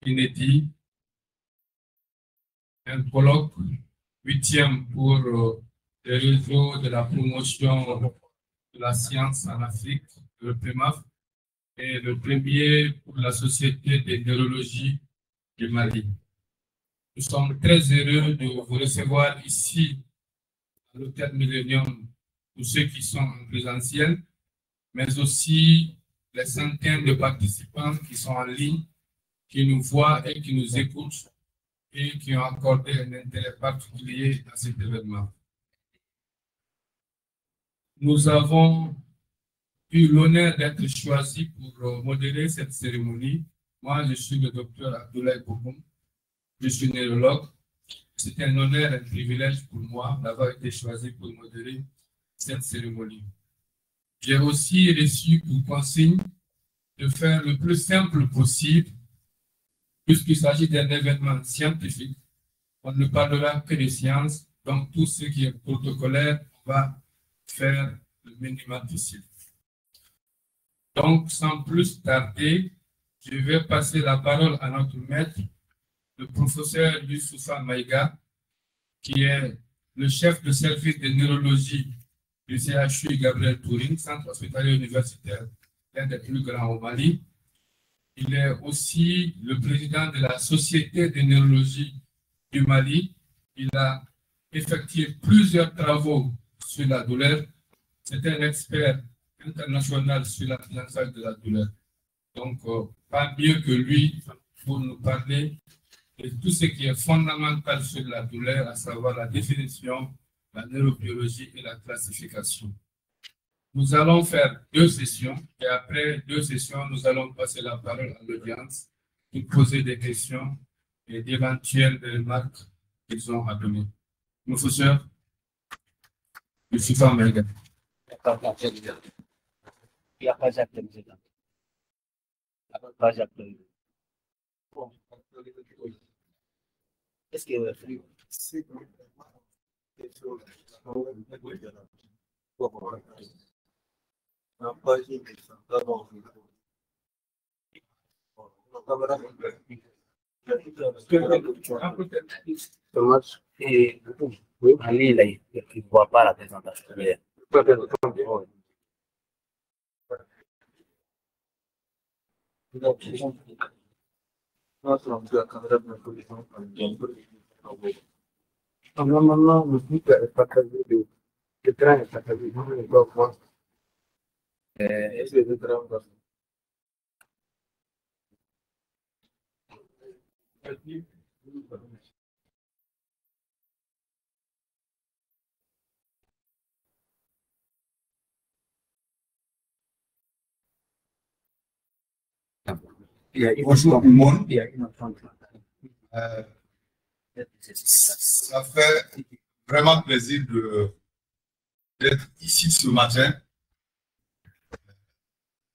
inédit, un colloque 8e pour les réseaux de la promotion de la science en Afrique, le PEMAF, et le premier pour la Société de neurologie du Mali. Nous sommes très heureux de vous recevoir ici à l'Hôtel Millennium pour ceux qui sont en présentiel, mais aussi les centaines de participants qui sont en ligne, qui nous voient et qui nous écoutent et qui ont accordé un intérêt particulier à cet événement. Nous avons eu l'honneur d'être choisis pour modérer cette cérémonie. Moi, je suis le docteur Abdoulaye Bokoum, je suis neurologue. C'est un honneur et un privilège pour moi d'avoir été choisi pour modérer cette cérémonie. J'ai aussi reçu pour consigne de faire le plus simple possible, puisqu'il s'agit d'un événement scientifique. On ne parlera que de sciences, donc tout ce qui est protocolaire, on va faire le minimum possible. Donc, sans plus tarder, je vais passer la parole à notre maître, le professeur Youssoufa Maïga, qui est le chef de service de neurologie du CHU Gabriel Tourine, centre hospitalier universitaire, l'un des plus grands au Mali. Il est aussi le président de la Société de neurologie du Mali. Il a effectué plusieurs travaux sur la douleur. C'est un expert international sur l'apprentissage de la douleur. Donc, pas mieux que lui pour nous parler de tout ce qui est fondamental sur la douleur, à savoir la définition, la neurobiologie et la classification. Nous allons faire 2 sessions et après 2 sessions, nous allons passer la parole à l'audience pour poser des questions et d'éventuelles remarques qu'ils ont à donner. Professeur, je suis pas Maïga. Il n'y a pas Jacques le président. Il n'y a pas Jacques le Est-ce que Ali, là, il ne voit pas la présentation. Bonjour tout le monde. Ça fait vraiment plaisir d'être ici ce matin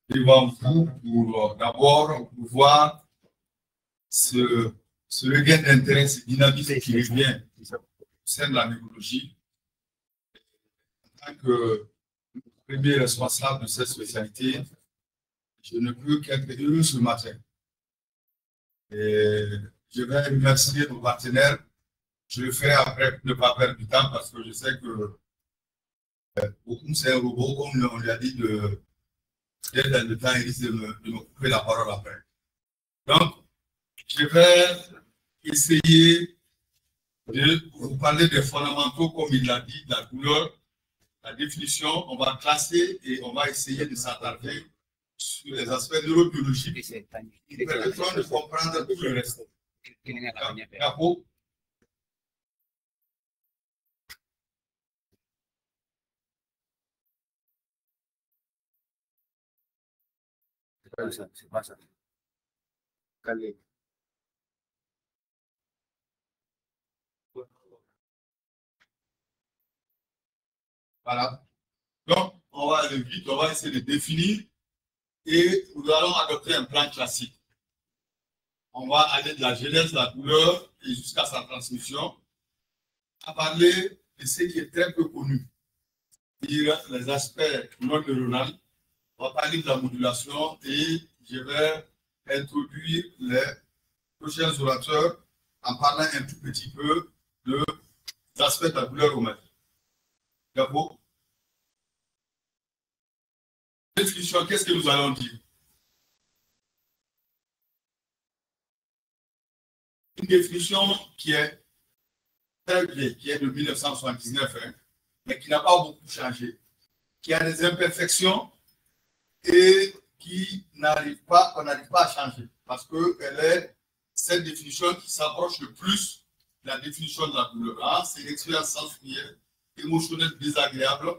devant vous pour d'abord voir ce regain d'intérêt, ce dynamisme qui revient au sein de la neurologie. En tant que premier responsable de cette spécialité, je ne peux qu'être heureux ce matin. Et je vais remercier nos partenaires. Je le ferai après pour ne pas perdre du temps parce que je sais que beaucoup c'est un robot, comme on lui a dit, d'être dans le temps, il risque de me couper la parole après. Donc, je vais essayer de vous parler des fondamentaux, comme il l'a dit, de la douleur, la définition. On va classer et on va essayer de s'attarder sur les aspects neurobiologiques qui permettront de comprendre tout le reste. D'accord? C'est pas ça. Calé. Voilà. Donc, on va aller vite, on va essayer de définir et nous allons adopter un plan classique. On va aller de la genèse de la douleur et jusqu'à sa transmission, à parler de ce qui est très peu connu, c'est-à-dire les aspects non neuronaux. On va parler de la modulation et je vais introduire les prochains orateurs en parlant un tout petit peu de l'aspect de la douleur au Mali. D'accord? Définition, qu'est-ce que nous allons dire? Une définition qui est très vieille, qui est de 1979, hein, mais qui n'a pas beaucoup changé, qui a des imperfections et qu'on n'arrive pas à changer, parce qu'elle est cette définition qui s'approche le plus de la définition de la douleur. Hein? C'est une expérience sensorielle, émotionnelle désagréable,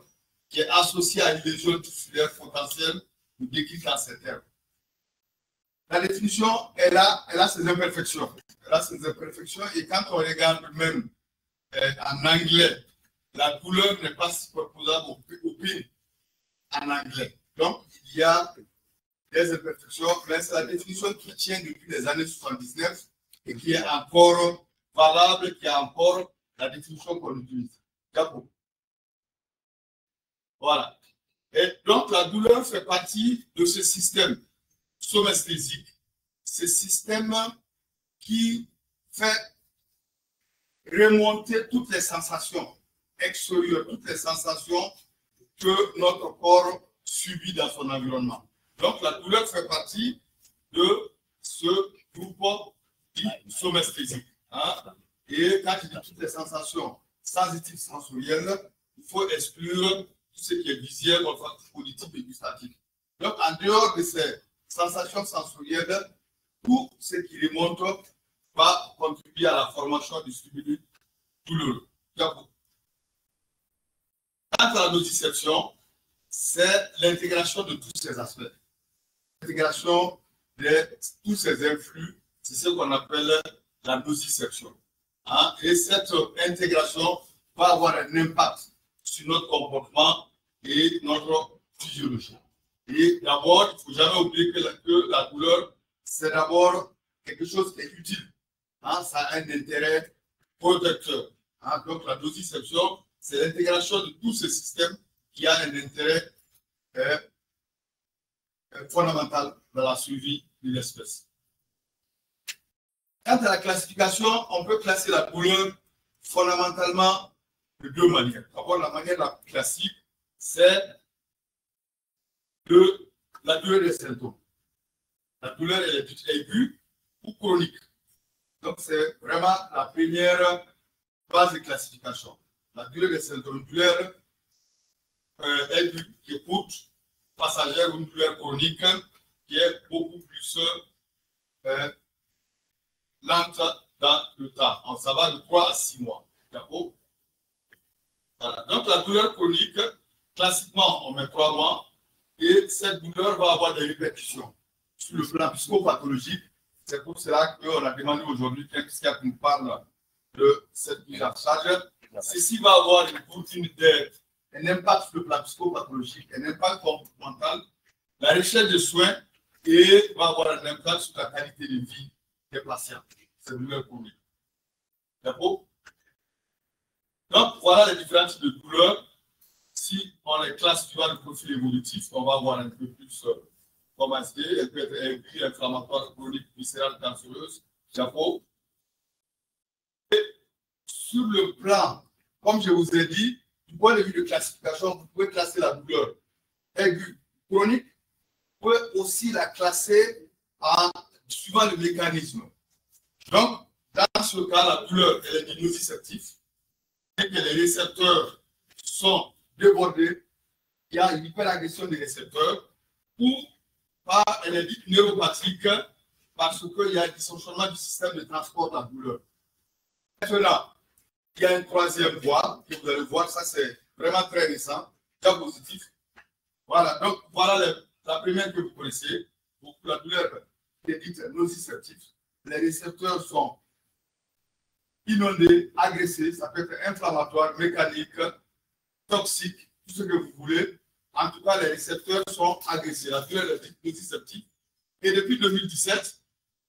qui est associée à une lésion tissulaire potentielle ou décrite en ces termes. La définition, elle a ses imperfections. Elle a ses imperfections et quand on regarde même en anglais, la douleur n'est pas superposable au PIN en anglais. Donc, il y a des imperfections, mais c'est la définition qui tient depuis les années 79 et qui est encore valable, qui est encore la définition qu'on utilise. D'accord. Voilà. Et donc, la douleur fait partie de ce système somesthésique, ce système qui fait remonter toutes les sensations extérieures, toutes les sensations que notre corps subit dans son environnement. Donc, la douleur fait partie de ce groupe somesthésique. Hein? Et quand je dis toutes les sensations sensitives sensorielles, il faut exclure tout ce qui est visuel, olfactif, auditif et gustatif. Donc, en dehors de ces sensations sensorielles, tout ce qui remonte va contribuer à la formation du stimulus douloureux. Quant à la nociception, c'est l'intégration de tous ces aspects. L'intégration de tous ces influx, c'est ce qu'on appelle la nociception. Hein? Et cette intégration va avoir un impact sur notre comportement et notre physiologie. Et d'abord, il ne faut jamais oublier que la douleur, c'est d'abord quelque chose qui est utile. Hein? Ça a un intérêt protecteur. Hein? Donc, la nociception, c'est l'intégration de tous ces systèmes qui a un intérêt fondamental dans la survie de l'espèce. Quant à la classification, on peut classer la douleur fondamentalement de deux manières. D'abord, la manière la plus classique, c'est la douleur des symptômes. La douleur elle est aiguë ou chronique. Donc, c'est vraiment la première base de classification. La douleur des symptômes, une douleur aiguë qui est courte, passagère, ou une douleur chronique qui est beaucoup plus lente dans le temps. Ça va de 3 à 6 mois. D'accord? Voilà. Donc, la douleur chronique, classiquement, on met 3 mois et cette douleur va avoir des répercussions sur le plan psychopathologique. C'est pour cela qu'on a demandé aujourd'hui quelqu'un qui nous parle de cette mise en charge. Ceci va avoir un impact sur le plan psychopathologique, un impact comportemental, la recherche de soins et va avoir un impact sur la qualité de vie des patients. C'est douleur chronique. D'accord? Donc, voilà les différents types de douleurs. Si on les classe suivant le profil évolutif, on va avoir un peu plus comme ASD. Elle peut être aiguë, inflammatoire, chronique, viscérale, cancéreuse, chapeau. Et sur le plan, comme je vous ai dit, du point de vue de classification, vous pouvez classer la douleur aiguë, chronique. Vous pouvez aussi la classer suivant le mécanisme. Donc, dans ce cas, la douleur elle est nociceptive. Et que les récepteurs sont débordés, il y a une hyperagression des récepteurs, ou elle est dite neuropathique parce qu'il y a un dysfonctionnement du système de transport de la douleur. Maintenant, il y a une troisième voie, que vous allez voir, ça c'est vraiment très récent, cas positif. Voilà, donc voilà la première que vous connaissez. Donc, la douleur est dite nociceptive. Les récepteurs sont inondés, agressés, ça peut être inflammatoire, mécanique, toxique, tout ce que vous voulez. En tout cas, les récepteurs sont agressés. La douleur est dite nociceptive. Et depuis 2017,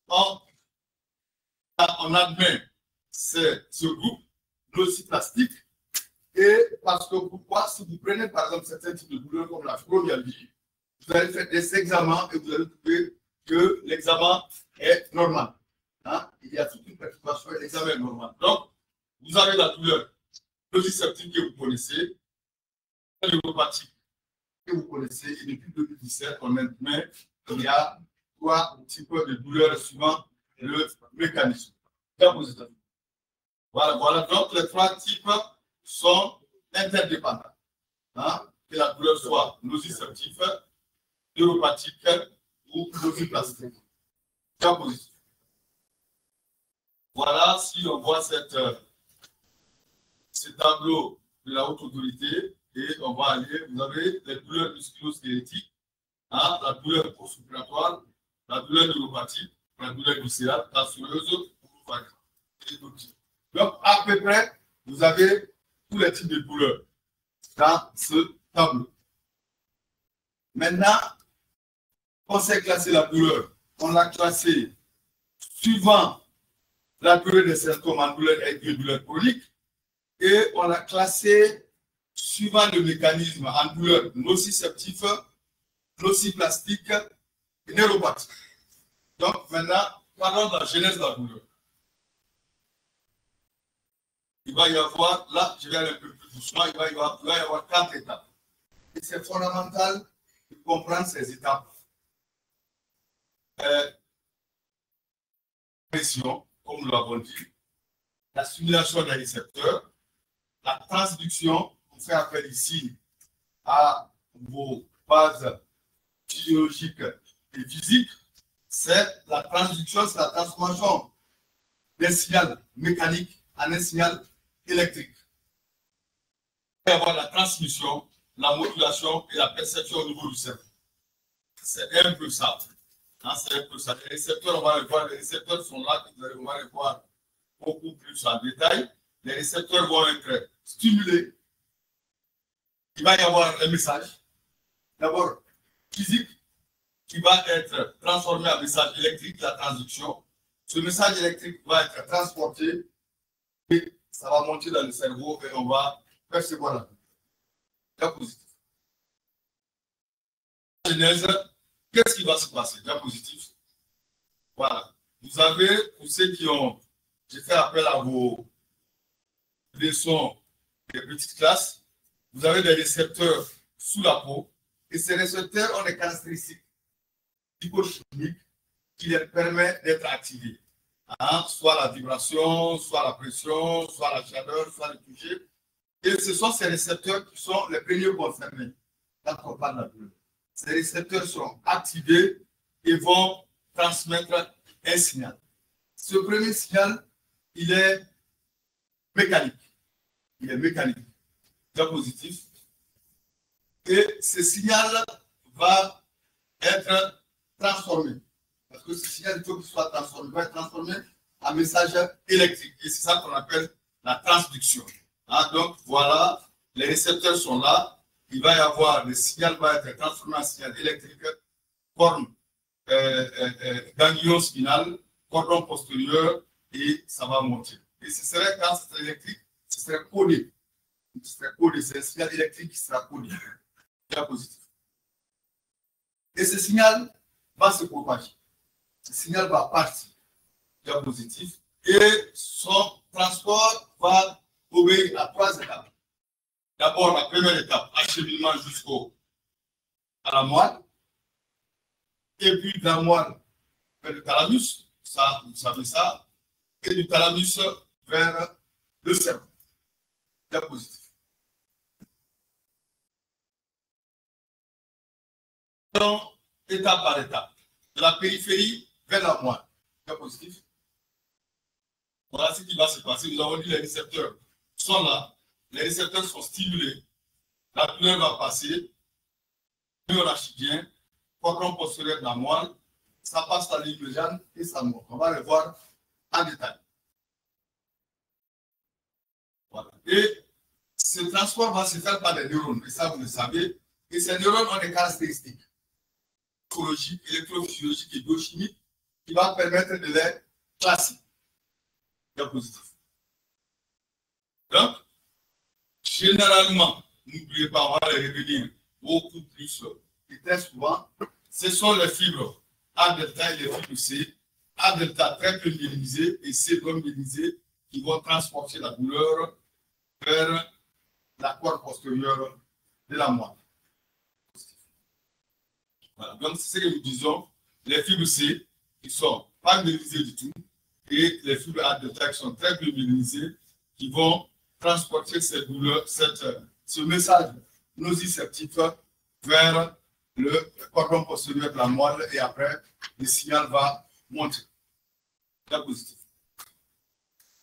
on admet ce groupe nociplastique. Et parce que pourquoi, si vous prenez par exemple certains types de douleurs comme la fibromyalgie, vous allez faire des examens et vous allez trouver que l'examen est normal. Hein? il y a toute une perturbation et l'examen est normal. Donc, vous avez la douleur nociceptive que vous connaissez, la neuropathique que vous connaissez, et depuis 2017, on met, il y a 3 types de douleurs suivant le mécanisme. Voilà, donc les 3 types sont interdépendants. Hein? Que la douleur soit nociceptive, neuropathique ou nociplastique. Voilà, si on voit ce tableau de la haute autorité, et on va aller, vous avez les douleurs musculo-squelettiques, hein, la douleur post-opératoire, la douleur neuropathique, la douleur viscérale, cancereuse, et d'autres. Donc, à peu près, vous avez tous les types de douleurs dans ce tableau. Maintenant, on sait classer la douleur. On l'a classée suivant la durée des symptômes en douleur et douleur chronique, et on l'a classée suivant le mécanisme en douleur nociceptive, nociplastique et neuropathique. Donc maintenant, parlons de la genèse de la douleur. Il va y avoir, là, je vais aller un peu plus doucement, il va y avoir 4 étapes. Et c'est fondamental de comprendre ces étapes. Pression, comme nous l'avons dit, la stimulation des récepteurs, la transduction, on fait appel ici à vos bases physiologiques et physiques, c'est la transduction, c'est la transformation d'un signal mécanique en un signal électrique. Il va y avoir la transmission, la modulation et la perception au niveau du cerveau. C'est un peu ça. Hein, c'est un peu ça. Les récepteurs, on va les voir, les récepteurs sont là, on va les voir beaucoup plus en détail. Les récepteurs vont être stimulés. Il va y avoir un message, d'abord physique, qui va être transformé en message électrique, la transduction. Ce message électrique va être transporté et ça va monter dans le cerveau et on va percevoir la positif. La genèse, qu'est-ce qui va se passer? La positif. Voilà. Vous avez, pour ceux qui ont, j'ai fait appel à vos leçons des petites classes, vous avez des récepteurs sous la peau et ces récepteurs ont des caractéristiques psychochimiques qui leur permettent d'être activés. Hein? Soit la vibration, soit la pression, soit la chaleur, soit le toucher. Et ce sont ces récepteurs qui sont les premiers concernés quand on parle de la douleur. Ces récepteurs sont activés et vont transmettre un signal. Ce premier signal, il est mécanique. Il est mécanique, très positif. Et ce signal va être transformé. Parce que ce signal, il faut qu'il soit transformé. Il va être transformé en message électrique. Et c'est ça qu'on appelle la transduction. Hein, donc, voilà, les récepteurs sont là. Il va y avoir, le signal va être transformé en signal électrique, forme ganglion spinal, cordon postérieur, et ça va monter. Et ce serait, quand c'est électrique, ce serait codé. Ce serait codé, c'est un signal électrique qui sera codé. C'est positif. Et ce signal va se propager. Ce signal va partir. C'est positif. Et son transport va obéir à 3 étapes. D'abord, la première étape, acheminement à la moelle. Et puis de la moelle vers le thalamus, ça, vous savez ça. Et du thalamus vers le cerveau. C'est positif. Donc, étape par étape. De la périphérie vers la moelle. C'est positif. Voilà ce qui va se passer. Nous avons dit que les récepteurs sont là. Les récepteurs sont stimulés. La douleur va passer. Neurachidien, cordon postérieur de la moelle. Ça passe la ligne médiane et ça monte. On va le voir en détail. Voilà. Et ce transport va se faire par des neurones. Et ça, vous le savez. Et ces neurones ont des caractéristiques électrophysiologiques et biochimiques qui vont permettre de les classer. C'est positif. Donc, généralement, n'oubliez pas, on va les revenir beaucoup plus et très souvent, ce sont les fibres A delta et les fibres C A delta très peu myélinisé et C non myélinisé qui vont transporter la douleur vers la corde postérieure de la moelle. Voilà. Donc, c'est ce que nous disons. Les fibres C qui ne sont pas myélinisées du tout et les fibres A delta qui sont très peu myélinisées qui vont transporter cette douleur, ce message nociceptif vers le cordon postérieur de la moelle et après, le signal va monter. C'est positif.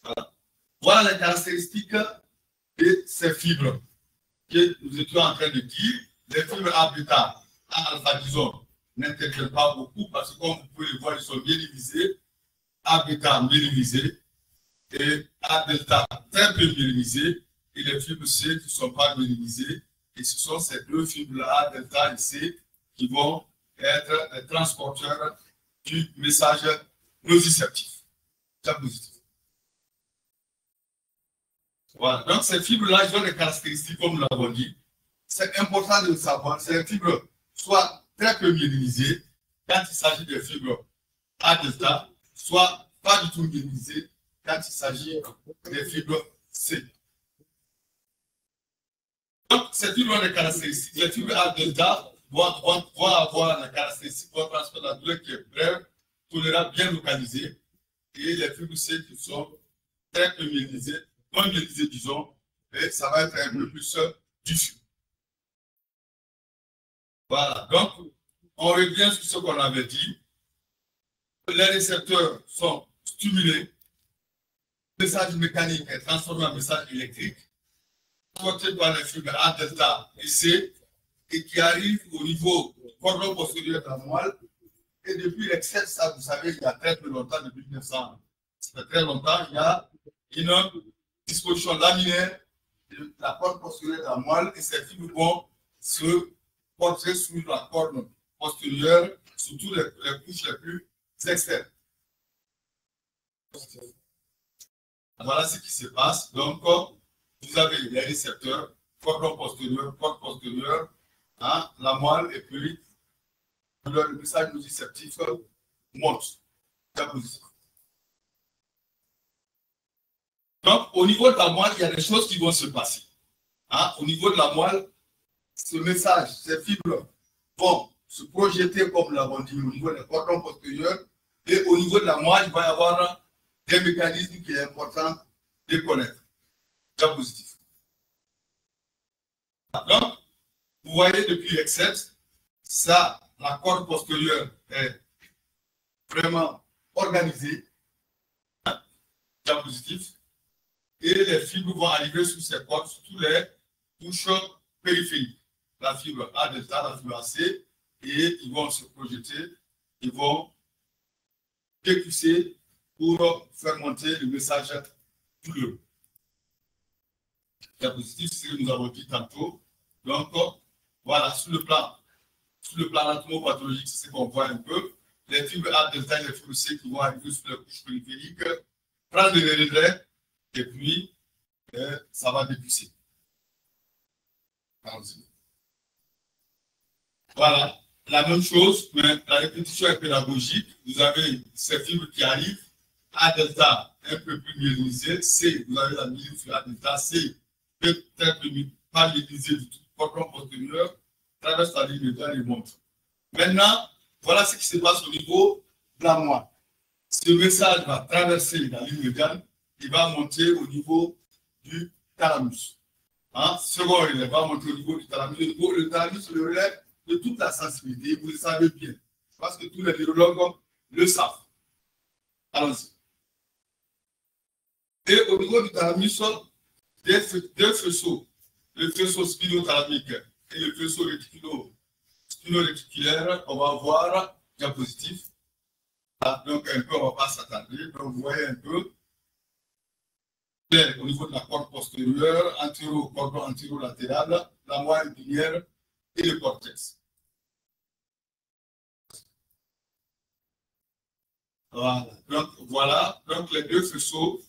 Voilà. Voilà les caractéristiques de ces fibres que nous étions en train de dire. Les fibres A bêta, A alpha, disons, n'interviennent pas beaucoup parce que comme vous pouvez le voir, ils sont bien divisés. A bêta myélinisé et A delta très peu myélinisé et les fibres C qui ne sont pas myélinisées. Et ce sont ces deux fibres-là, A delta et C, qui vont être les transporteurs du message nociceptif. C'est positif. Voilà. Donc, ces fibres-là, ils ont des caractéristiques, comme nous l'avons dit. C'est important de le savoir. Ces fibres soit très peu myélinisées, quand il s'agit de fibres A delta, soit pas du tout myélinisées, quand il s'agit des fibres C. Donc, ces fibres ont des caractéristiques. Les fibres A delta vont avoir la caractéristique pour transporter la douleur qui est brève, tolérable, bien localisée. Et les fibres C qui sont très peu myélisées, non myélisées, disons, et ça va être un peu plus diffus. Voilà, donc, on revient sur ce qu'on avait dit. Les récepteurs sont stimulés, le message mécanique est transformé en message électrique, porté par les fibres A delta et C, et qui arrive au niveau du cordon postérieur de la moelle. Et depuis l'excès, ça, vous savez, il y a très peu longtemps, depuis 1900, ça fait très longtemps, il y a une disposition laminaire de la corde postérieure de la moelle et ces fibres vont se porter sur la corde postérieure, surtout les couches les plus externes. Voilà ce qui se passe. Donc, vous avez les récepteurs, cordon postérieur, corde postérieure, hein, la moelle, et puis le message nociceptif monte. Donc, au niveau de la moelle, il y a des choses qui vont se passer. Hein, au niveau de la moelle, ce message, ces fibres vont se projeter, comme nous l'avons dit, au niveau des cordons postérieurs. Et au niveau de la moelle, il va y avoir des mécanismes qui est important de connaître. C'est positif. Donc, vous voyez depuis l'excès, ça, la corde postérieure est vraiment organisée. C'est positif. Et les fibres vont arriver sur ces cordes, sur tous les couches périphériques. La fibre A delta, la fibre AC, et ils vont se projeter, ils vont décusser pour faire monter le message douloureux. C'est positif, c'est ce que nous avons dit tantôt. Donc, voilà, sur le plan anatomopathologique, c'est ce qu'on voit un peu. Les fibres A delta et les fibres C qui vont arriver sur les couches périphériques, prendre le relais, et puis ça va décusser. Voilà, la même chose, mais la répétition est pédagogique. Vous avez ces fibres qui arrivent, A delta un peu plus myélinisé, C, vous avez la myéline sur A delta, C peut-être pas myélinisé du tout, cordon postérieur, traverse la ligne médiane et monte. Maintenant, voilà ce qui se passe au niveau de la moelle. Ce message va traverser la ligne médiane, il va monter au niveau du thalamus. Hein? Second relais va monter au niveau du thalamus. Le thalamus, le relais de toute la sensibilité, vous le savez bien, parce que tous les neurologues le savent. Allons-y. Et au niveau du thalamus, deux faisceaux, le faisceau spinothalamique et le faisceau spino-réticulaire, on va voir diapositive. Ah, donc un peu, on ne va pas s'attarder. Donc vous voyez un peu, au niveau de la corde postérieure, cordon antéro-latéral, la moelle épinière et le cortex. Voilà. Donc les deux faisceaux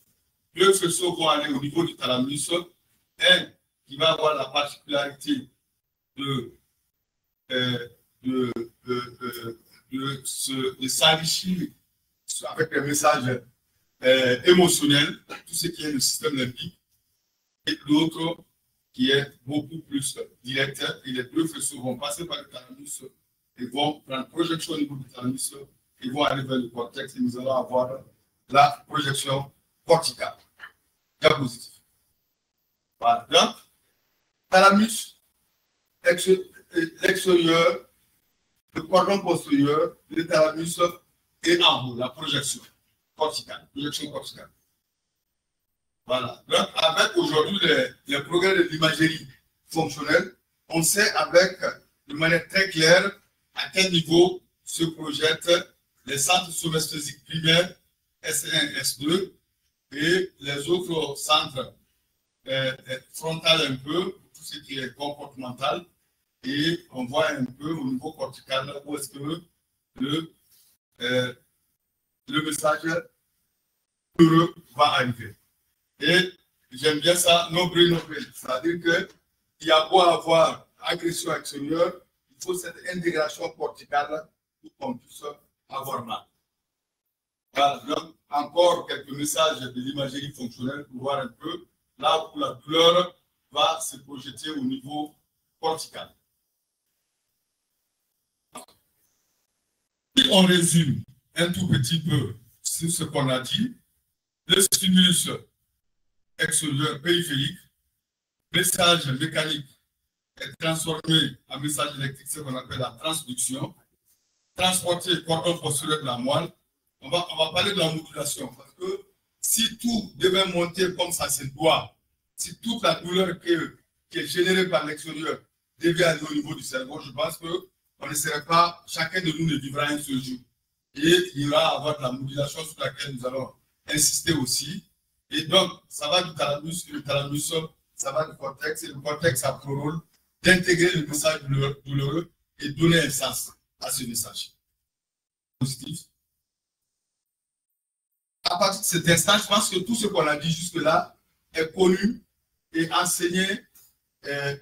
vont aller au niveau du thalamus. Un qui va avoir la particularité de s'enrichir avec les messages émotionnels, tout ce qui est le système limbique, et l'autre qui est beaucoup plus direct. Et les deux faisceaux vont passer par le thalamus et vont prendre projection au niveau du thalamus et vont aller vers le cortex et nous allons avoir la projection corticale. Diapositive. Voilà. Donc, thalamus extérieur, le cordon postérieur, le thalamus et en haut, la projection corticale. Projection corticale. Voilà. Donc, avec aujourd'hui les progrès de l'imagerie fonctionnelle, on sait de manière très claire à quel niveau se projettent les centres somesthésiques primaires S1, S2 et les autres centres frontales un peu, tout ce qui est comportemental, et on voit un peu au niveau cortical où est-ce que le message heureux va arriver. Et j'aime bien ça, nombril. C'est-à-dire qu'il y a beau avoir agression extérieure, il faut cette intégration corticale pour qu'on puisse avoir mal. Voilà, donc, encore quelques messages de l'imagerie fonctionnelle pour voir un peu là où la douleur va se projeter au niveau cortical. Si on résume un tout petit peu sur ce qu'on a dit, le stimulus extérieur périphérique, message mécanique est transformé en message électrique, ce qu'on appelle la transduction, transporté cordon postérieur de la moelle. On va parler de la modulation, parce que si tout devait monter comme ça se doit, si toute la douleur qui est générée par l'extérieur devait aller au niveau du cerveau, je pense qu'on ne serait pas, chacun de nous ne vivra un seul jour. Et il y aura à avoir de la modulation sur laquelle nous allons insister aussi. Et donc, ça va du thalamus, et le thalamus, ça va du cortex, et le cortex a pour rôle d'intégrer le message douloureux et donner un sens à ce message. Positif. À partir de cet instant, je pense que tout ce qu'on a dit jusque-là est connu et enseigné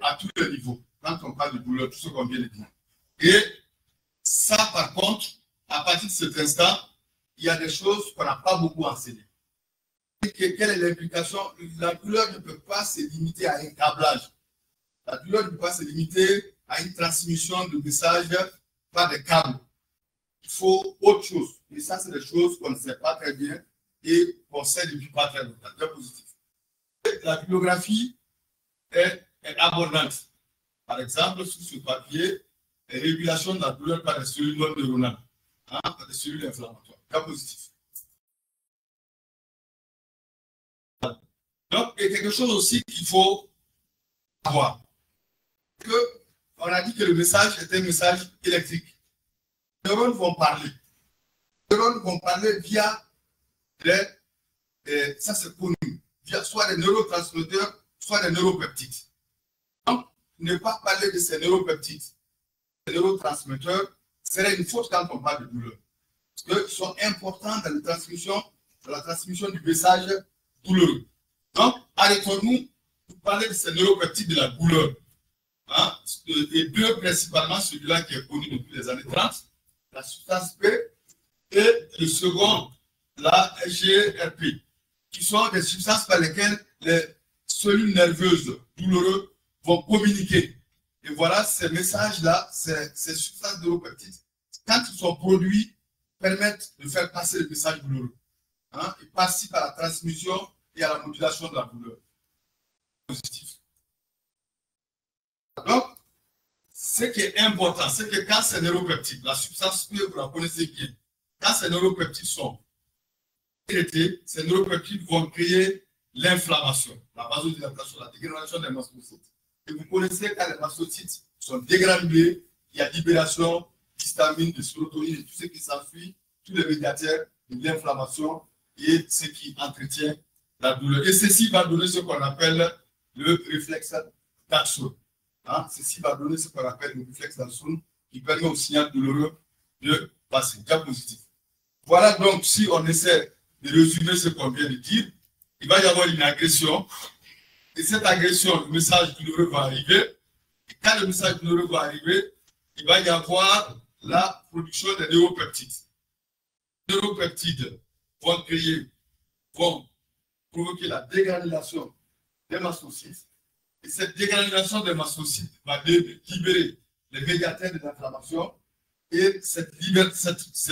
à tous les niveaux. Quand on parle de douleur, tout ce qu'on vient de dire. Et ça, par contre, à partir de cet instant, il y a des choses qu'on n'a pas beaucoup enseignées. Quelle est l'implication? La douleur ne peut pas se limiter à un câblage. La douleur ne peut pas se limiter à une transmission de messages par des câbles. Il faut autre chose. Et ça, c'est des choses qu'on ne sait pas très bien et qu'on sait depuis pas très longtemps. Très positif. La bibliographie est abondante. Par exemple, sur ce papier, régulation de la douleur par les cellules non neuronales, par des cellules inflammatoires. Très positif. Donc, il y a quelque chose aussi qu'il faut avoir. On a dit que le message est un message électrique. Les neurones vont parler. Les neurones vont parler via ça c'est connu, via soit des neurotransmetteurs, soit des neuropeptides. Donc, ne pas parler de ces neuropeptides, ces neurotransmetteurs, serait une faute quand on parle de douleur. Parce qu'ils sont importants dans la transmission du message douloureux. Donc, arrêtons-nous pour parler de ces neuropeptides de la douleur. Et deux, principalement celui-là qui est connu depuis les années 30, la substance P, et le second, la GRP, qui sont des substances par lesquelles les cellules nerveuses douloureuses vont communiquer. Et voilà, ces messages-là, ces substances neuropeptides, quand ils sont produits, permettent de faire passer le message douloureux. Ils participent à la transmission et à la modulation de la douleur. Positif. Donc, ce qui est important, c'est que quand ces neuropeptides, la substance P, vous la connaissez bien, quand ces neuropeptides sont traités, ces neuropeptides vont créer l'inflammation, la vasodilatation, la dégranulation des mastocytes. Et vous connaissez quand les mastocytes sont dégranulés, il y a libération d'histamine, de sérotonine et tout ce qui s'ensuit, tous les médiateurs de l'inflammation et ce qui entretient la douleur. Et ceci va donner ce qu'on appelle le réflexe d'Axone. Ceci va donner ce qu'on appelle le réflexe d'Axone qui permet au signal douloureux de passer. Diapositive. Voilà donc, si on essaie de résumer ce qu'on vient de dire, il va y avoir une agression. Et cette agression, le message douloureux va arriver. Et quand le message douloureux va arriver, il va y avoir la production des neuropeptides. Les neuropeptides vont provoquer la dégranulation des mastocytes. Et cette dégranulation des mastocytes va libérer les médiateurs de l'inflammation. Et ces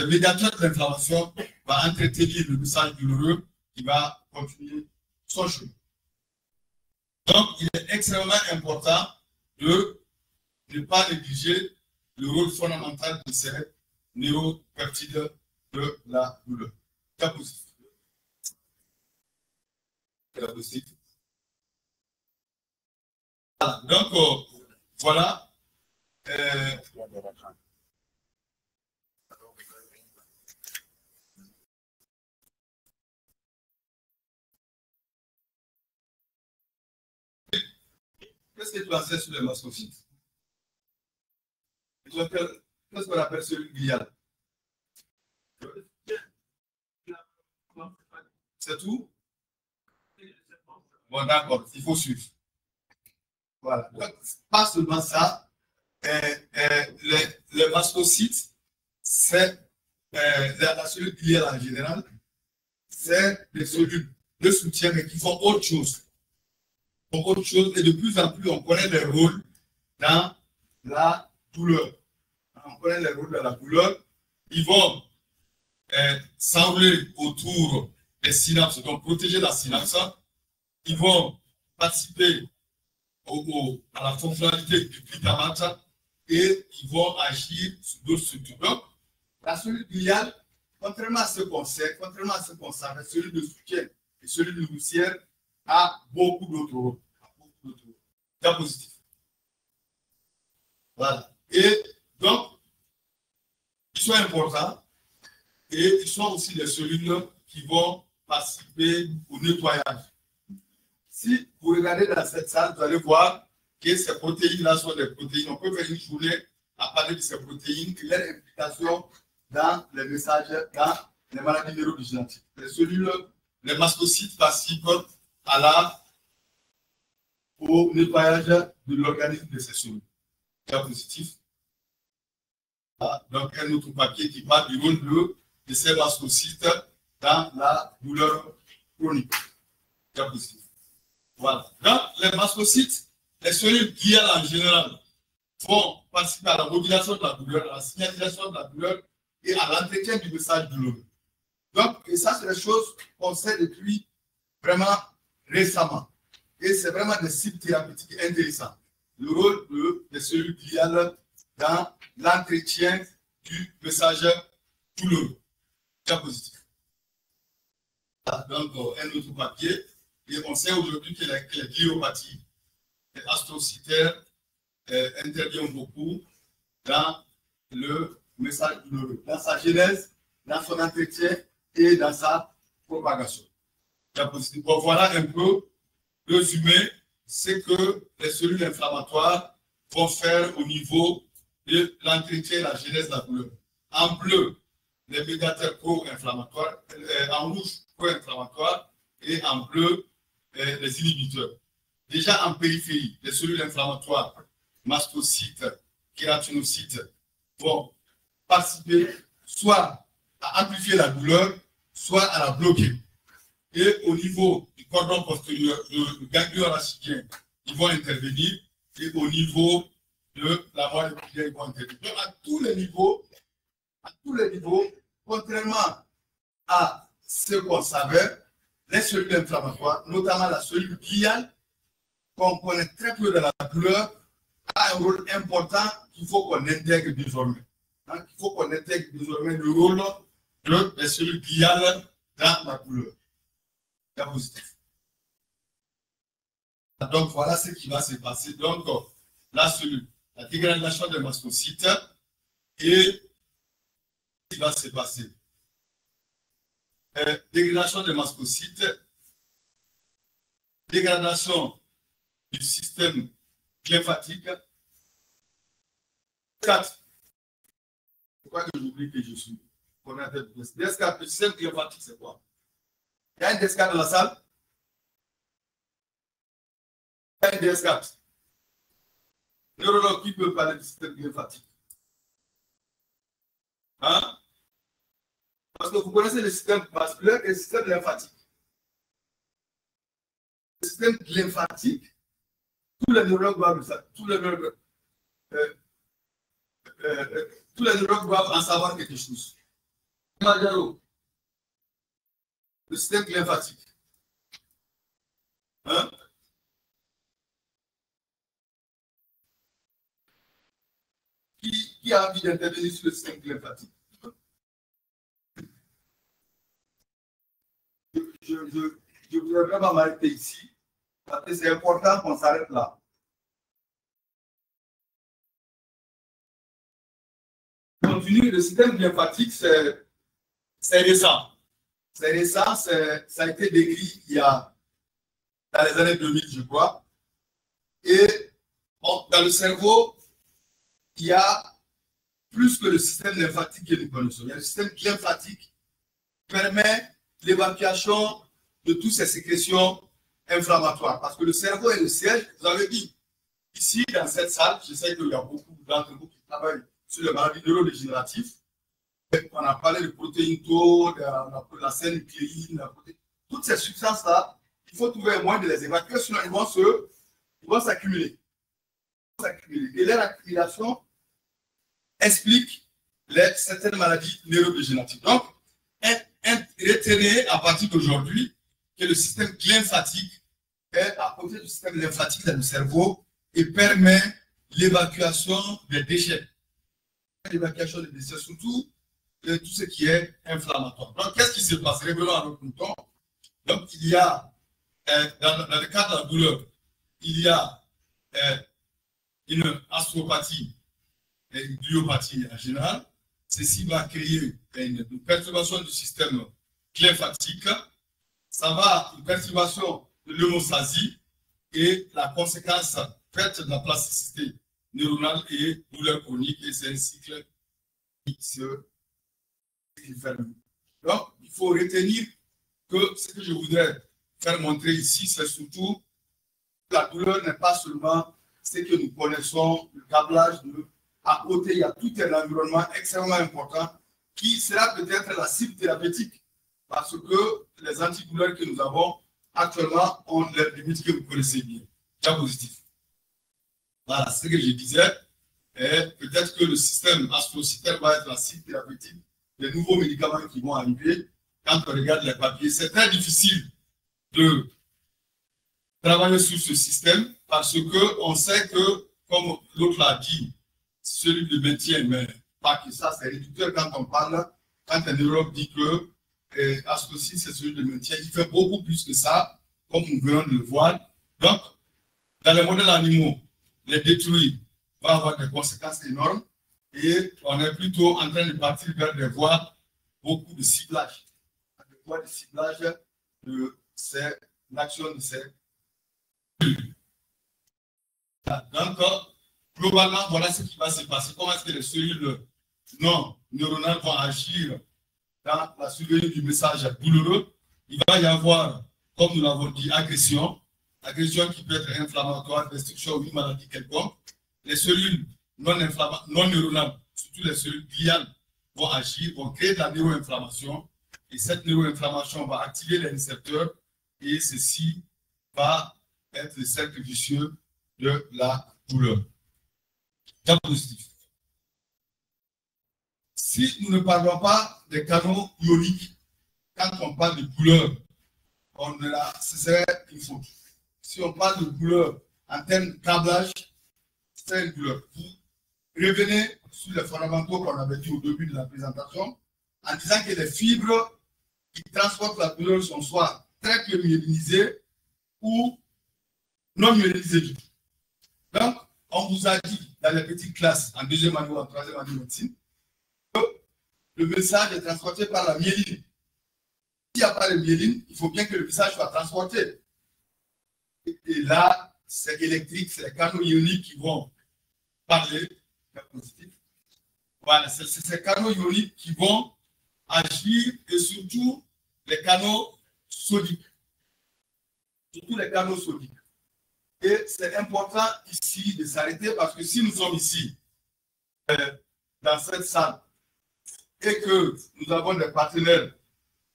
médiateurs de l'inflammation va entretenir le message douloureux qui va continuer son chemin. Donc, il est extrêmement important de ne pas négliger le rôle fondamental de ces neuropeptides de la douleur. Cas positif. Cas positif. Voilà. Donc, voilà. Qu'est-ce que tu as fait sur les mastocytes? Qu'est-ce qu'on appelle celui glial? C'est tout? Bon, d'accord, il faut suivre. Voilà. Donc, pas seulement ça. Les mastocytes, c'est la cellule gliale en général, c'est des cellules de soutien, mais qui font autre chose. Autre chose, et de plus en plus, on connaît les rôles dans la douleur. On connaît les rôles dans la douleur. Ils vont s'enrouler autour des synapses, donc protéger la synapse. Ils vont participer à la fonctionnalité du glutamate et ils vont agir sur d'autres structures. Donc, la cellule gliale, contrairement à ce qu'on sait, contrairement à ce qu'on savait, la cellule de soutien et cellule de poussière a beaucoup d'autres rôles. Cas positif. Voilà. Et donc, ils sont importants et ils sont aussi des cellules qui vont participer au nettoyage. Si vous regardez dans cette salle, vous allez voir que ces protéines-là sont des protéines. On peut faire une journée à parler de ces protéines et leur implication dans les messages, dans les maladies neurodégénératives. Les cellules, les mastocytes participent au nettoyage de l'organisme de ces cellules. Cas positif. Ah, donc, un autre papier qui parle du rôle de ces mastocytes dans la douleur chronique. Cas positif. Voilà. Donc, les mastocytes, les cellules gliales en général, vont participer à la modulation de la douleur, à la signalisation de la douleur et à l'entretien du message douloureux. Donc, et ça, c'est des choses qu'on sait depuis vraiment récemment. Et c'est vraiment des cibles thérapeutiques intéressants. Le rôle des cellules gliales dans l'entretien du message douloureux. Cas positif. Donc, un autre papier. Et on sait aujourd'hui que les gliopathies, les astrocytaires interviennent beaucoup dans le message douloureux, dans sa genèse, dans son entretien et dans sa propagation. Bon, voilà un peu résumé ce que les cellules inflammatoires vont faire au niveau de l'entretien et la genèse de la douleur. En bleu, les médiateurs pro-inflammatoires, en rouge, pro-inflammatoires, et en bleu, les inhibiteurs. Déjà en périphérie, les cellules inflammatoires, mastocytes, kératinocytes, vont participer soit à amplifier la douleur, soit à la bloquer. Et au niveau du cordon postérieur, le ganglion rachidien, ils vont intervenir. Et au niveau de la moelle épinière, ils vont intervenir. Donc, à tous les niveaux, contrairement à ce qu'on savait, les cellules inflammatoires, notamment la cellule gliale, qu'on connaît très peu de la douleur, a un rôle important qu'il faut qu'on intègre désormais. Il faut qu'on intègre désormais le rôle des cellules gliales dans la douleur. Cas positif. Donc voilà ce qui va se passer. Donc la cellule, la dégradation des mastocytes et ce qui va se passer. Dégradation des mastocytes, dégradation du système lymphatique. 4. Pourquoi que j'oublie que je suis? DSK, le système lymphatique, c'est quoi? Il y a un DSK dans la salle? Il y a un DSK. Neurologue qui peut parler du système lymphatique? Hein? Parce que vous connaissez le système vasculaire et le système lymphatique. Le système lymphatique, tous les neurologues doivent en savoir quelque chose. Le système lymphatique. Hein? Qui a envie d'intervenir sur le système lymphatique? Je voudrais vraiment m'arrêter ici, parce que c'est important qu'on s'arrête là. Continue, le système lymphatique, c'est récent. C'est récent, ça a été décrit il y a, dans les années 2000, je crois. Et dans le cerveau, il y a plus que le système lymphatique que nous connaissons. Il y a le système lymphatique qui permet l'évacuation de toutes ces sécrétions inflammatoires. Parce que le cerveau est le siège, vous avez dit, ici, dans cette salle, je sais qu'il y a beaucoup d'entre vous qui travaillent sur les maladies neurodégénératives. On a parlé de protéines tau, de la scène nucléine, toutes ces substances-là, il faut trouver un moyen de les évacuer, sinon ils vont s'accumuler. Et leur accumulation explique certaines maladies neurodégénératives. Donc, retenez à partir d'aujourd'hui que le système lymphatique est à côté du système lymphatique dans le cerveau et permet l'évacuation des déchets. L'évacuation des déchets, surtout de tout ce qui est inflammatoire. Donc, qu'est-ce qui se passe? Revenons à notre mouton. Donc, il y a, dans le cas de la douleur, il y a une astropathie et une gliopathie en général. Ceci va créer une perturbation du système lymphatique. Ça va une perturbation de l'hémostasie et la conséquence perte de la plasticité neuronale et douleur chronique. Et c'est un cycle qui se ferme. Donc, il faut retenir que ce que je voudrais faire montrer ici, c'est surtout que la douleur n'est pas seulement ce que nous connaissons, le câblage de. À côté, il y a tout un environnement extrêmement important qui sera peut-être la cible thérapeutique parce que les antidouleurs que nous avons actuellement ont les limites que vous connaissez bien. Cas positif. Voilà, c'est ce que je disais. Et peut-être que le système astrocytaire va être la cible thérapeutique des nouveaux médicaments qui vont arriver. Quand on regarde les papiers, c'est très difficile de travailler sur ce système parce qu'on sait que, comme l'autre l'a dit, celui de maintien, mais pas que ça, c'est réducteur quand on parle, quand un neurologue dit que astrocyte, c'est celui de maintien, il fait beaucoup plus que ça, comme nous venons de le voir. Donc, dans les modèles animaux, les détruire va avoir des conséquences énormes et on est plutôt en train de partir vers des voies beaucoup de ciblage. Des voies de ciblage de l'action de ces. Donc, globalement, voilà ce qui va se passer. Comment est-ce que les cellules non neuronales vont agir dans la surveillance du message douloureux? Il va y avoir, comme nous l'avons dit, agression qui peut être inflammatoire, destruction ou une maladie quelconque. Les cellules non neuronales, surtout les cellules gliales, vont agir, vont créer de la neuroinflammation. Et cette neuroinflammation va activer les récepteurs et ceci va être le cercle vicieux de la douleur. Cas positif. Si nous ne parlons pas des canaux ioniques, quand on parle de douleur, ce serait une faute. Si on parle de douleur en termes de câblage, c'est une douleur. Vous revenez sur les fondamentaux qu'on avait dit au début de la présentation, en disant que les fibres qui transportent la douleur sont soit très peu myélinisées ou non myélinisées du tout. Donc, on vous a dit dans les petites classes, en deuxième année ou en troisième année de médecine, que le message est transporté par la myéline. S'il n'y a pas de myéline, il faut bien que le message soit transporté. Et là, c'est électrique, c'est les canaux ioniques qui vont parler. Voilà, c'est ces canaux ioniques qui vont agir et surtout les canaux sodiques. Surtout les canaux sodiques. Et c'est important ici de s'arrêter parce que si nous sommes ici, dans cette salle, et que nous avons des partenaires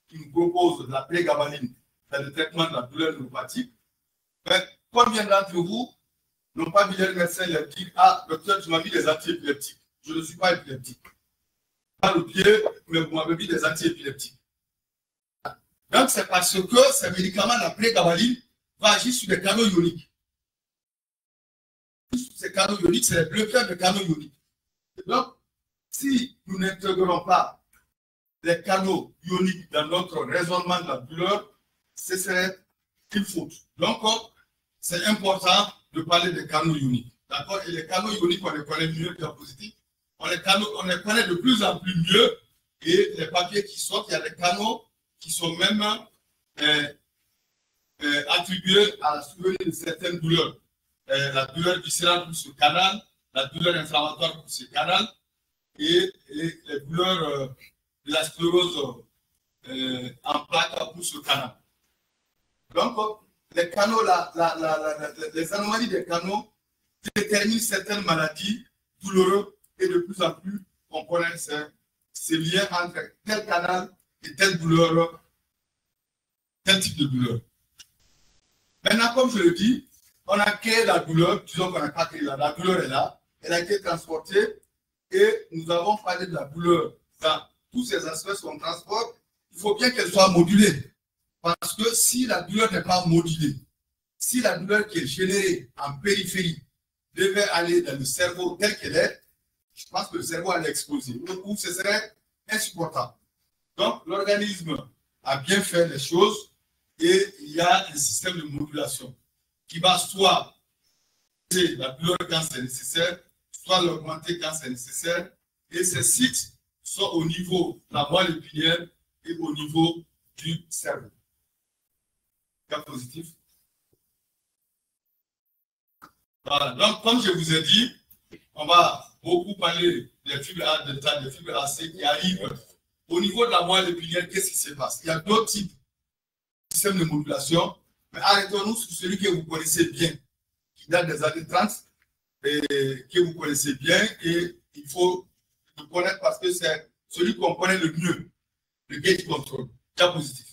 qui nous proposent de la prégabaline dans le traitement de la douleur neuropathique, combien d'entre vous n'ont pas vu leur médecin leur dire « Ah, docteur, tu m'as mis des anti-épileptiques. Je ne suis pas épileptique. Pas le pied, mais vous m'avez mis des anti-épileptiques. » Donc, c'est parce que ces médicaments, la prégabaline, va agir sur les canaux ioniques. Ces canaux ioniques, c'est les bloqueurs de canaux ioniques. Donc, si nous n'intégrons pas les canaux ioniques dans notre raisonnement de la douleur, ce serait une faute. Donc, c'est important de parler des canaux ioniques. D'accord? Et les canaux ioniques, on les connaît mieux que la positive. On les connaît de plus en plus mieux. Et les papiers qui sortent, il y a des canaux qui sont même attribués à la survenue de certaines douleurs. La douleur viscérale pour ce canal, la douleur inflammatoire pour ce canal, et les douleurs de la sclérose en plaques pour ce canal. Donc, les canaux, les anomalies des canaux déterminent certaines maladies douloureuses et de plus en plus, on connaît ces liens entre tel canal et telle douleur, tel type de douleur. Maintenant, comme je le dis, on a créé la douleur, disons qu'on n'a pas créé la douleur est là, elle a été transportée et nous avons parlé de la douleur dans tous ces aspects qu'on transporte. Il faut bien qu'elle soit modulée. Parce que si la douleur n'est pas modulée, si la douleur qui est générée en périphérie devait aller dans le cerveau tel qu'elle est, je pense que le cerveau allait exploser, ou ce serait insupportable. Donc, l'organisme a bien fait les choses et il y a un système de modulation qui va soit la douleur quand c'est nécessaire, soit l'augmenter quand c'est nécessaire, et ces sites sont au niveau de la moelle épinière et au niveau du cerveau. Cas positif. Voilà. Donc, comme je vous ai dit, on va beaucoup parler des fibres A delta, des fibres AC qui arrivent au niveau de la moelle épinière. Qu'est-ce qui se passe? Il y a d'autres types de systèmes de modulation, mais arrêtons-nous sur celui que vous connaissez bien, qui date des années 30 et que vous connaissez bien, et il faut le connaître parce que c'est celui qu'on connaît le mieux, le gauge control, cas positif.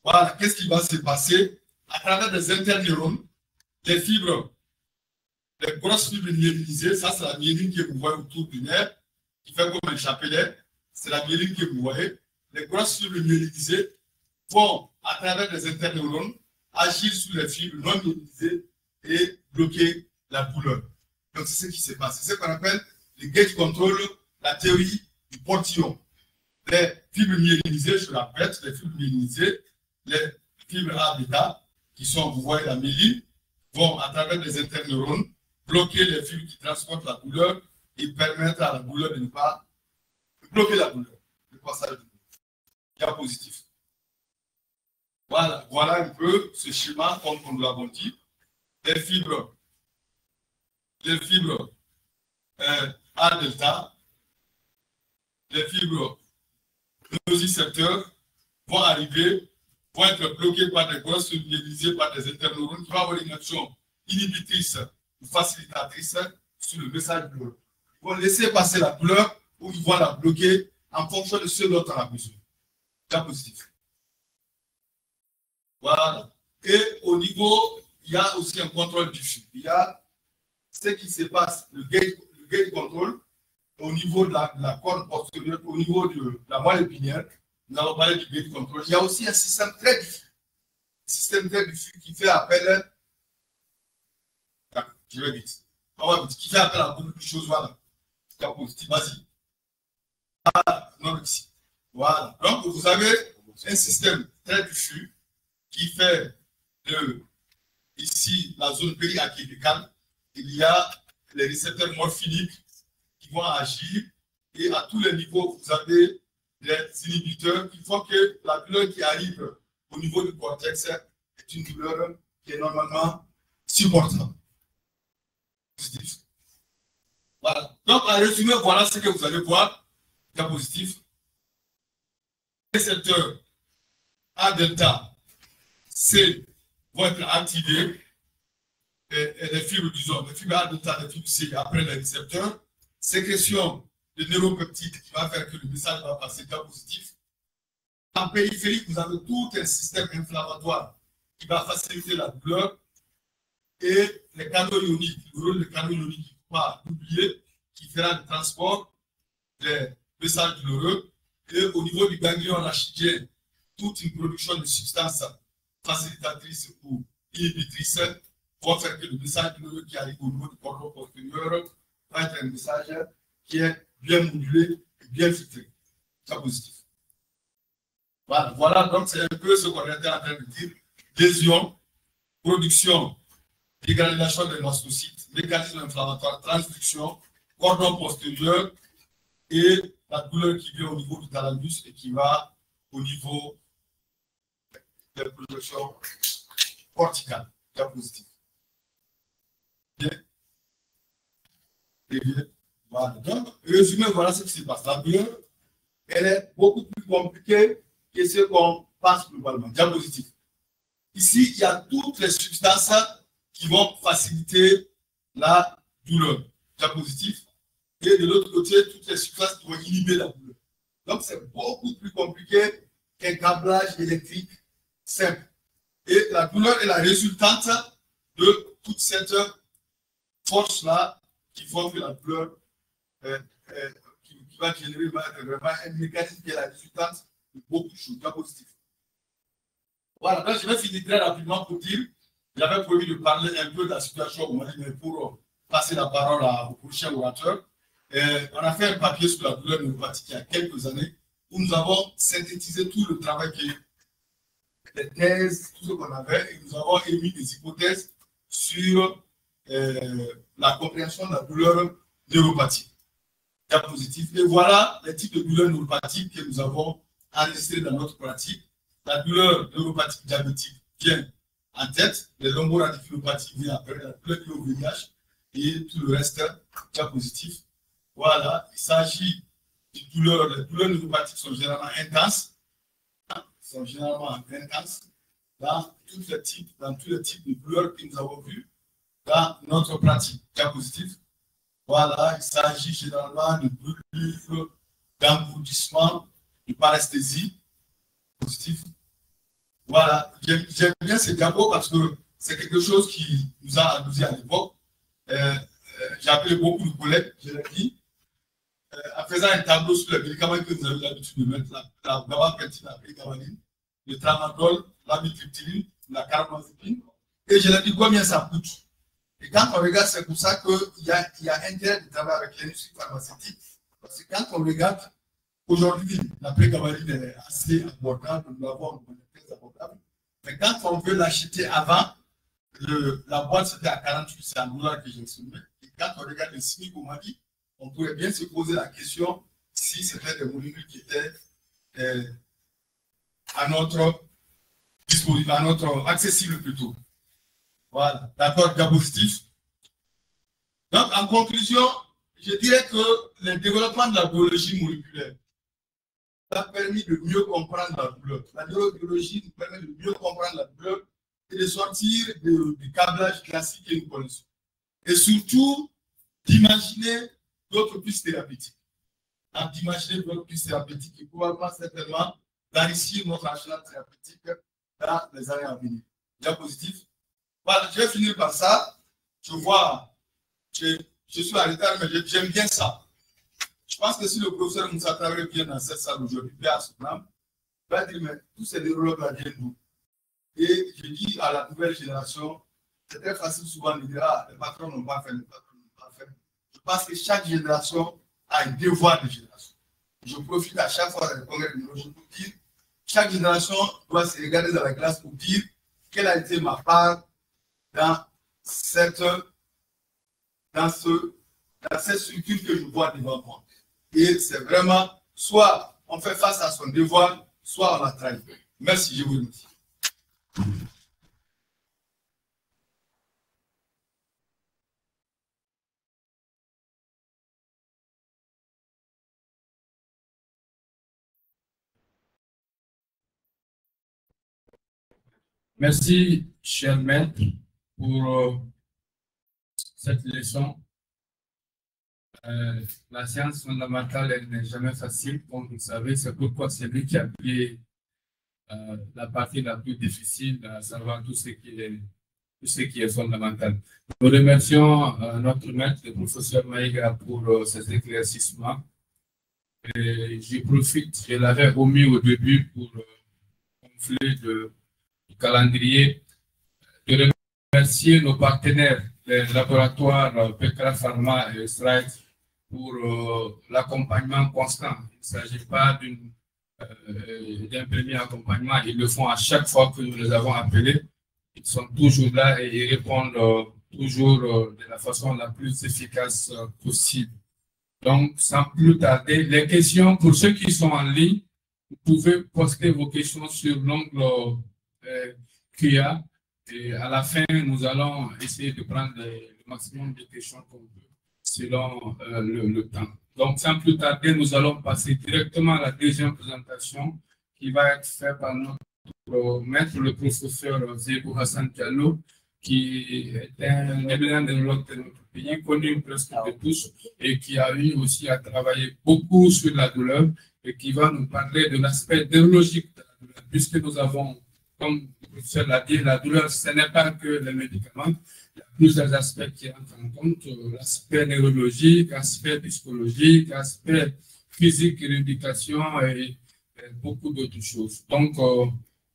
Voilà, qu'est-ce qui va se passer? À travers des interneurones, les fibres, les grosses fibres myélinisées, ça c'est la myéline que vous voyez autour du nerf, qui fait comme un chapelet, c'est la myéline que vous voyez. Les grosses fibres myélinisées vont, à travers des interneurones, agir sur les fibres non myélinisées et bloquer la douleur. Donc c'est ce qui se passe. C'est ce qu'on appelle le gauge control, la théorie du portillon. Les fibres myélinisées, je répète, les fibres myélinisées, les fibres A bêta, qui sont, vous voyez, la myéline, vont à travers les interneurones bloquer les fibres qui transportent la douleur et permettre à la douleur de ne pas bloquer la douleur, le passage de douleur. Cas positif. Voilà, voilà un peu ce schéma, comme nous l'avons dit. Les fibres A delta, les fibres nocicepteurs vont arriver, vont être bloqués par des grosses fibres myélinisées, par des interneurones qui vont avoir une action inhibitrice ou facilitatrice sur le message de douleur. Ils vont laisser passer la douleur ou ils vont la bloquer en fonction de ce dont on a besoin. Cas positif. Voilà. Et au niveau, il y a aussi un contrôle diffus. Il y a ce qui se passe, le gauge control, au niveau de la corne postérieure, au niveau de la moelle épinière. Nous allons parler du gauge control. Il y a aussi un système très diffus. Un système très diffus qui fait appel. Je vais vite. On va vite. Qui fait appel à beaucoup de choses. Voilà. Cas positif. Vas-y. Ah, non, ici. Voilà. Donc, vous avez un système très diffus qui fait de ici la zone périacéphale. Il y a les récepteurs morphiniques qui vont agir et à tous les niveaux, vous avez les inhibiteurs qui font que la douleur qui arrive au niveau du cortex est une douleur qui est normalement supportable. Voilà. Donc, en résumé, voilà ce que vous allez voir. Cas positif. Les récepteurs A delta, C vont être activés et les fibres, disons, les fibres A delta, les fibres C après les récepteurs. Sécrétion de neuropeptides qui va faire que le message va passer diapositif. En périphérie, vous avez tout un système inflammatoire qui va faciliter la douleur et les canaux ioniques, le rôle des canaux ioniques, il ne faut pas oublier, qui fera le transport des messages douloureux. Et au niveau du ganglion rachidien, toute une production de substances facilitatrices ou inhibitrices vont faire que le message douloureux qui arrive au niveau du cordon postérieur va être un message qui est bien modulé et bien filtré. C'est positif. Voilà, donc c'est un peu ce qu'on était en train de dire. Lésion, production, dégranulation des mastocytes, mécanisme inflammatoire, transduction, cordon postérieur et la douleur qui vient au niveau du thalamus et qui va au niveau des projections corticales, diapositive. Bien. Et bien. Voilà. Donc, résumé, voilà ce qui se passe. La douleur, elle est beaucoup plus compliquée que ce qu'on pense globalement. Diapositive. Ici, il y a toutes les substances qui vont faciliter la douleur. Diapositive. Et de l'autre côté, toutes les substances qui vont inhiber la douleur. Donc, c'est beaucoup plus compliqué qu'un câblage électrique simple. Et la douleur est la résultante de toute cette force-là qui font que la douleur qui va générer vraiment un mécanisme qui est la résultante de beaucoup de choses, diapositive. Voilà, donc je vais finir très rapidement pour dire, j'avais promis de parler un peu de la situation au Mali, mais pour passer la parole au prochain orateur. On a fait un papier sur la douleur neuropathique il y a quelques années où nous avons synthétisé tout le travail qui est les thèses, tout ce qu'on avait, et nous avons émis des hypothèses sur la compréhension de la douleur neuropathique. Diapositive. Et voilà les types de douleurs neuropathiques que nous avons enregistrés dans notre pratique. La douleur neuropathique diabétique vient en tête, les lomboradiculopathies viennent après, la douleur liée au VIH et tout le reste diapositif. Voilà, il s'agit de douleurs. Les douleurs neuropathiques sont généralement intenses. Dans tous les types de douleurs que nous avons vus dans notre pratique diapositive. Voilà, il s'agit généralement de brûlures, d'engourdissement, de paresthésie positive. Voilà, j'aime bien ce diapo parce que c'est quelque chose qui nous a amusé à l'époque. J'ai appelé beaucoup de collègues, je l'ai dit, en faisant un tableau sur les médicaments que vous avez l'habitude de mettre, la gabapentina, la prégabaline, le tramadol, la mitriptyline, la carbamazepine, et je leur ai dit combien ça coûte. Et quand on regarde, c'est pour ça qu'il y a intérêt de travailler avec l'industrie pharmaceutique. Parce que quand on regarde, aujourd'hui, la prégabaline est assez abordable, nous l'avons très abordable. Mais quand on veut l'acheter avant, la boîte c'était à 48, c'est en dollars que j'ai soumis. Et quand on regarde le SMIC au Mali, on pourrait bien se poser la question si c'était des molécules qui étaient à notre disposition, à notre accessible plutôt. Voilà, d'accord, diapositif. Donc, en conclusion, je dirais que le développement de la biologie moléculaire a permis de mieux comprendre la douleur. La neurobiologie nous permet de mieux comprendre la douleur et de sortir du câblage classique que nous connaissons. Et surtout, d'imaginer d'autres pistes thérapeutiques. D'imaginer d'autres pistes thérapeutiques et probablement, certainement, d'enrichir notre arsenal thérapeutique dans les années à venir. Diapositif. Voilà, je vais finir par ça. Je vois, je suis en retard, mais j'aime bien ça. Je pense que si le professeur Moussa Traoré vient dans cette salle aujourd'hui, il va dire, mais tous ces neurologues viennent d'où? Et je dis à la nouvelle génération, c'est très facile souvent de dire, ah, les patrons n'ont pas fait, les patrons n'ont pas fait. Je pense que chaque génération a un devoir de génération. Je profite à chaque fois de congrès de neurologie pour dire, chaque génération doit se regarder dans la glace pour dire quelle a été ma part dans cette structure que je vois devant moi. Et c'est vraiment, soit on fait face à son devoir, soit on la trahi. Merci, je vous remercie. Merci, cher maître, pour cette leçon. La science fondamentale, elle n'est jamais facile, comme vous le savez, c'est pourquoi c'est lui qui a pris la partie la plus difficile, à savoir tout ce qui est fondamental. Nous remercions notre maître, le professeur Maïga, pour ces éclaircissements. J'y profite, je l'avais omis au début pour gonfler du calendrier, de remercier nos partenaires, les laboratoires Pekra Pharma et Stride, pour l'accompagnement constant. Il ne s'agit pas d'un premier accompagnement, ils le font à chaque fois que nous les avons appelés. Ils sont toujours là et ils répondent toujours de la façon la plus efficace possible. Donc, sans plus tarder, les questions, pour ceux qui sont en ligne, vous pouvez poster vos questions sur l'onglet QA et à la fin, nous allons essayer de prendre le maximum de questions qu'on peut selon le temps. Donc, sans plus tarder, nous allons passer directement à la deuxième présentation qui va être faite par notre maître, le professeur Zébou Hassan Diallo, qui est un éminent neurologue de notre pays, connu presque de tous, et qui a eu aussi à travailler beaucoup sur la douleur, et qui va nous parler de l'aspect neurologique de la douleur, puisque nous avons, comme le professeur l'a dit, la douleur, ce n'est pas que les médicaments, il y a plusieurs aspects qui entrent en compte, l'aspect neurologique, l'aspect psychologique, l'aspect physique et l'éducation, et beaucoup d'autres choses. Donc,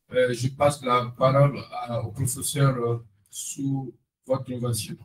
je passe la parole au professeur sous votre ovation.